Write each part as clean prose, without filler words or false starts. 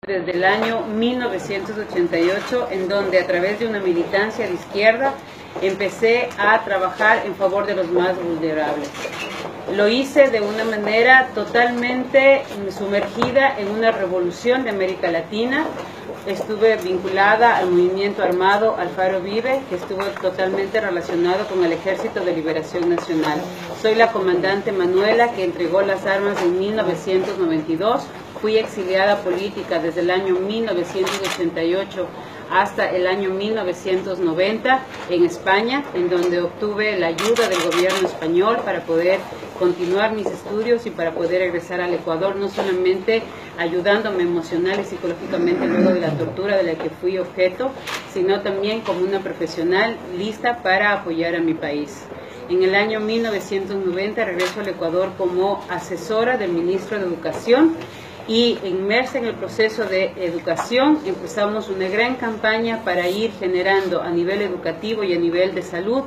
desde el año 1988, en donde a través de una militancia de izquierda empecé a trabajar en favor de los más vulnerables. Lo hice de una manera totalmente sumergida en una revolución de América Latina. Estuve vinculada al movimiento armado Alfaro Vive, que estuvo totalmente relacionado con el Ejército de Liberación Nacional. Soy la comandante Manuela, que entregó las armas en 1992. Fui exiliada política desde el año 1988 hasta el año 1990 en España, en donde obtuve la ayuda del gobierno español para poder continuar mis estudios y para poder regresar al Ecuador, no solamente ayudándome emocional y psicológicamente luego de la tortura de la que fui objeto, sino también como una profesional lista para apoyar a mi país. En el año 1990 regreso al Ecuador como asesora del ministro de Educación, y inmersa en el proceso de educación empezamos una gran campaña para ir generando a nivel educativo y a nivel de salud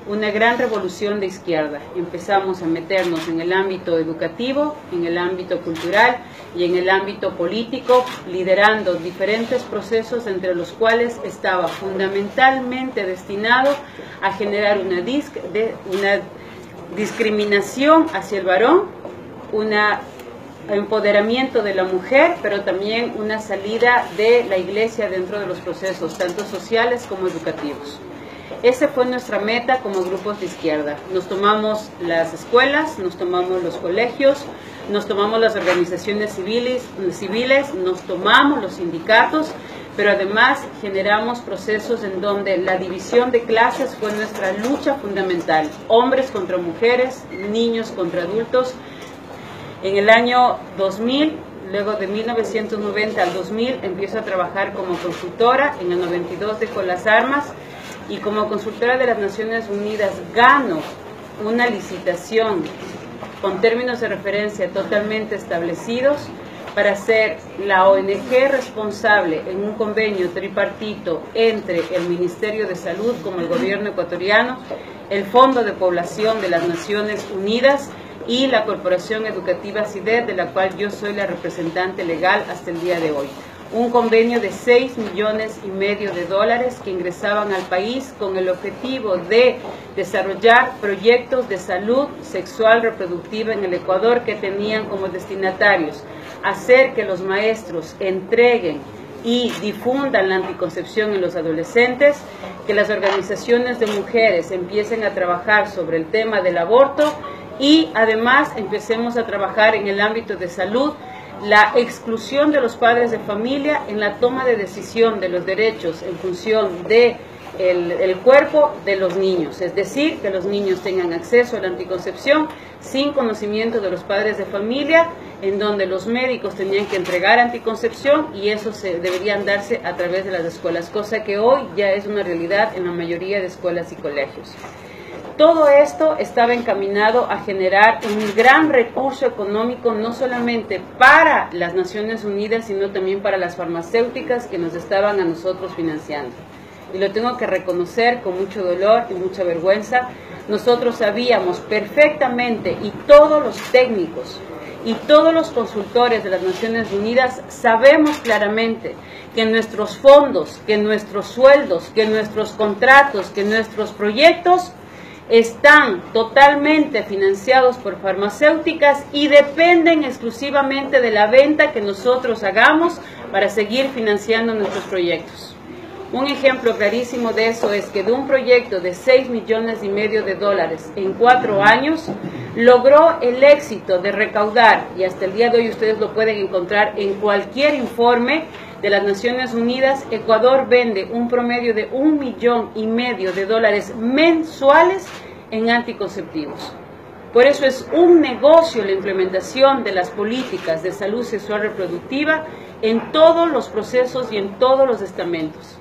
una gran revolución de izquierda. Empezamos a meternos en el ámbito educativo, en el ámbito cultural y en el ámbito político, liderando diferentes procesos entre los cuales estaba fundamentalmente destinado a generar una discriminación hacia el varón, empoderamiento de la mujer, pero también una salida de la iglesia dentro de los procesos, tanto sociales como educativos. Esa fue nuestra meta como grupos de izquierda. Nos tomamos las escuelas, nos tomamos los colegios, nos tomamos las organizaciones civiles, nos tomamos los sindicatos, pero además generamos procesos en donde la división de clases fue nuestra lucha fundamental. Hombres contra mujeres, niños contra adultos. En el año 2000, luego de 1990 al 2000, empiezo a trabajar como consultora. En el 92 dejo las armas y como consultora de las Naciones Unidas gano una licitación con términos de referencia totalmente establecidos para ser la ONG responsable en un convenio tripartito entre el Ministerio de Salud como el gobierno ecuatoriano, el Fondo de Población de las Naciones Unidas y la Corporación Educativa CIDED, de la cual yo soy la representante legal hasta el día de hoy. Un convenio de $6,5 millones de dólares que ingresaban al país con el objetivo de desarrollar proyectos de salud sexual reproductiva en el Ecuador que tenían como destinatarios hacer que los maestros entreguen y difundan la anticoncepción en los adolescentes, que las organizaciones de mujeres empiecen a trabajar sobre el tema del aborto y además empecemos a trabajar en el ámbito de salud, la exclusión de los padres de familia en la toma de decisión de los derechos en función de el cuerpo de los niños, es decir, que los niños tengan acceso a la anticoncepción sin conocimiento de los padres de familia, en donde los médicos tenían que entregar anticoncepción y eso deberían darse a través de las escuelas, cosa que hoy ya es una realidad en la mayoría de escuelas y colegios. Todo esto estaba encaminado a generar un gran recurso económico, no solamente para las Naciones Unidas, sino también para las farmacéuticas que nos estaban a nosotros financiando. Y lo tengo que reconocer con mucho dolor y mucha vergüenza. Nosotros sabíamos perfectamente, y todos los técnicos y todos los consultores de las Naciones Unidas sabemos claramente que nuestros fondos, que nuestros sueldos, que nuestros contratos, que nuestros proyectos están totalmente financiados por farmacéuticas y dependen exclusivamente de la venta que nosotros hagamos para seguir financiando nuestros proyectos. Un ejemplo clarísimo de eso es que de un proyecto de $6,5 millones de dólares en 4 años, logró el éxito de recaudar, y hasta el día de hoy ustedes lo pueden encontrar en cualquier informe de las Naciones Unidas, Ecuador vende un promedio de $1,5 millones de dólares mensuales en anticonceptivos. Por eso es un negocio la implementación de las políticas de salud sexual reproductiva en todos los procesos y en todos los estamentos.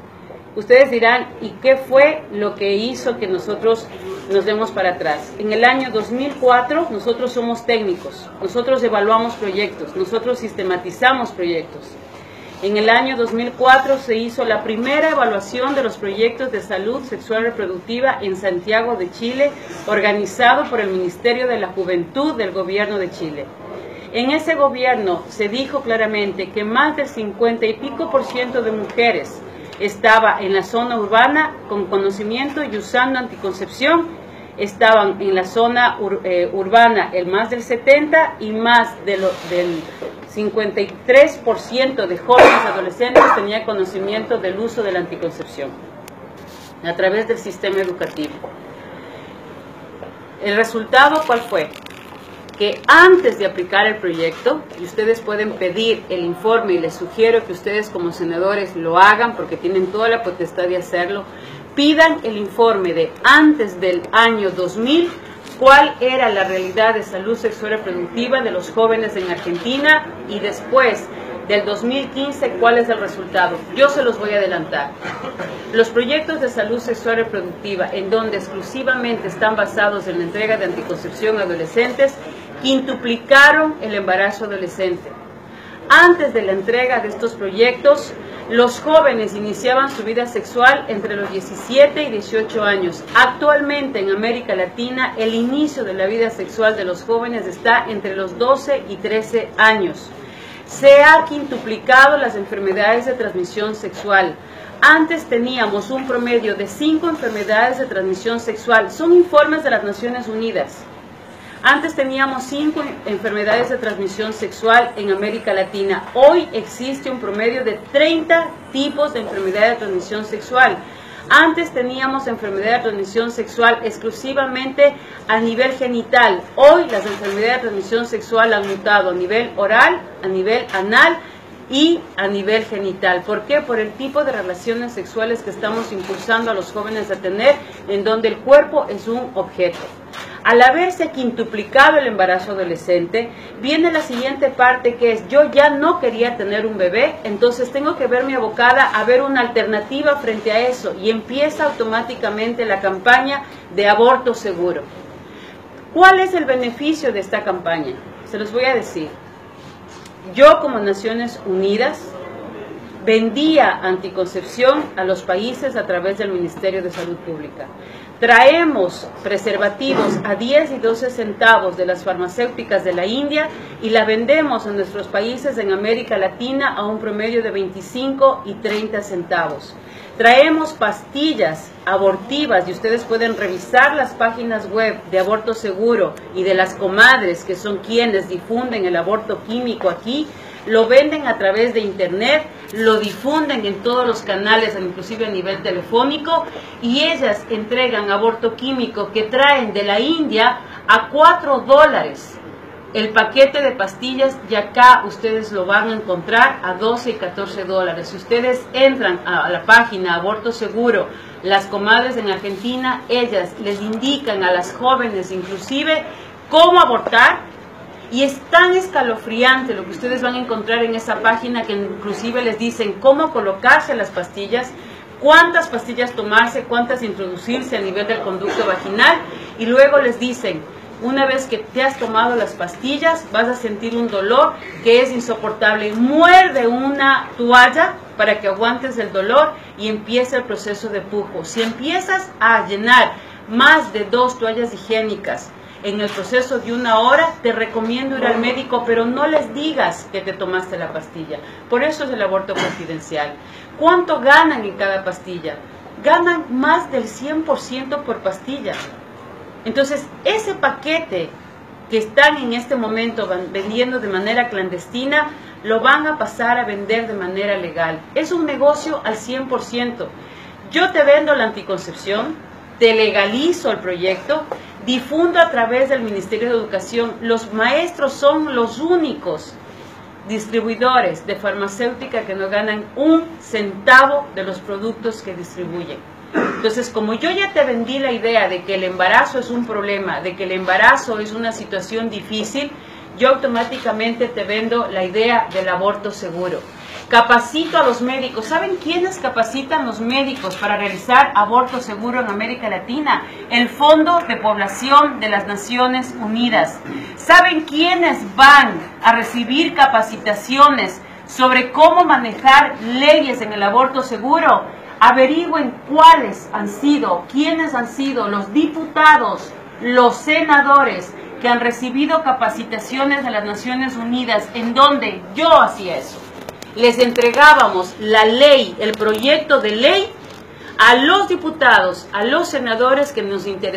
Ustedes dirán, ¿y qué fue lo que hizo que nosotros nos demos para atrás? En el año 2004 nosotros somos técnicos, nosotros evaluamos proyectos, nosotros sistematizamos proyectos. En el año 2004 se hizo la primera evaluación de los proyectos de salud sexual reproductiva en Santiago de Chile, organizado por el Ministerio de la Juventud del Gobierno de Chile. En ese gobierno se dijo claramente que más del 50 y pico % de mujeres estaba en la zona urbana con conocimiento y usando anticoncepción. Estaban en la zona urbana el más del 70 y más del 53% de jóvenes adolescentes tenía conocimiento del uso de la anticoncepción a través del sistema educativo. ¿El resultado cuál fue? Que antes de aplicar el proyecto, y ustedes pueden pedir el informe y les sugiero que ustedes como senadores lo hagan porque tienen toda la potestad de hacerlo, pidan el informe de antes del año 2000, cuál era la realidad de salud sexual y reproductiva de los jóvenes en Argentina y después del 2015, cuál es el resultado. Yo se los voy a adelantar. Los proyectos de salud sexual y reproductiva, en donde exclusivamente están basados en la entrega de anticoncepción a adolescentes, quintuplicaron el embarazo adolescente. Antes de la entrega de estos proyectos, los jóvenes iniciaban su vida sexual entre los 17 y 18 años. Actualmente en América Latina, el inicio de la vida sexual de los jóvenes está entre los 12 y 13 años. Se ha quintuplicado las enfermedades de transmisión sexual. Antes teníamos un promedio de 5 enfermedades de transmisión sexual. Son informes de las Naciones Unidas. Antes teníamos 5 enfermedades de transmisión sexual en América Latina. Hoy existe un promedio de 30 tipos de enfermedad de transmisión sexual. Antes teníamos enfermedad de transmisión sexual exclusivamente a nivel genital. Hoy las enfermedades de transmisión sexual han mutado a nivel oral, a nivel anal y a nivel genital. ¿Por qué? Por el tipo de relaciones sexuales que estamos impulsando a los jóvenes a tener, en donde el cuerpo es un objeto. Al haberse quintuplicado el embarazo adolescente, viene la siguiente parte que es, yo ya no quería tener un bebé, entonces tengo que verme abocada a ver una alternativa frente a eso, y empieza automáticamente la campaña de aborto seguro. ¿Cuál es el beneficio de esta campaña? Se los voy a decir. Yo como Naciones Unidas vendía anticoncepción a los países a través del Ministerio de Salud Pública. Traemos preservativos a 10 y 12 centavos de las farmacéuticas de la India y la vendemos en nuestros países en América Latina a un promedio de 25 y 30 centavos. Traemos pastillas abortivas y ustedes pueden revisar las páginas web de Aborto Seguro y de las comadres que son quienes difunden el aborto químico aquí. Lo venden a través de internet, lo difunden en todos los canales, inclusive a nivel telefónico, y ellas entregan aborto químico que traen de la India a $4 el paquete de pastillas, y acá ustedes lo van a encontrar a 12 y 14 dólares. Si ustedes entran a la página Aborto Seguro, las comadres en Argentina, ellas les indican a las jóvenes inclusive cómo abortar. Y es tan escalofriante lo que ustedes van a encontrar en esa página que inclusive les dicen cómo colocarse las pastillas, cuántas pastillas tomarse, cuántas introducirse a nivel del conducto vaginal, y luego les dicen, una vez que te has tomado las pastillas, vas a sentir un dolor que es insoportable. Muerde una toalla para que aguantes el dolor y empieza el proceso de pujo. Si empiezas a llenar más de 2 toallas higiénicas en el proceso de 1 hora, te recomiendo ir al médico, pero no les digas que te tomaste la pastilla. Por eso es el aborto confidencial. ¿Cuánto ganan en cada pastilla? Ganan más del 100% por pastilla. Entonces, ese paquete que están en este momento vendiendo de manera clandestina, lo van a pasar a vender de manera legal. Es un negocio al 100%. Yo te vendo la anticoncepción, te legalizo el proyecto, difundo a través del Ministerio de Educación. Los maestros son los únicos distribuidores de farmacéutica que no ganan 1 centavo de los productos que distribuyen. Entonces, como yo ya te vendí la idea de que el embarazo es un problema, de que el embarazo es una situación difícil, yo automáticamente te vendo la idea del aborto seguro. Capacito a los médicos. ¿Saben quiénes capacitan los médicos para realizar aborto seguro en América Latina? El Fondo de Población de las Naciones Unidas. ¿Saben quiénes van a recibir capacitaciones sobre cómo manejar leyes en el aborto seguro? Averigüen quiénes han sido los diputados, los senadores que han recibido capacitaciones de las Naciones Unidas, en donde yo hacía eso. Les entregábamos la ley, el proyecto de ley, a los diputados, a los senadores que nos interesaban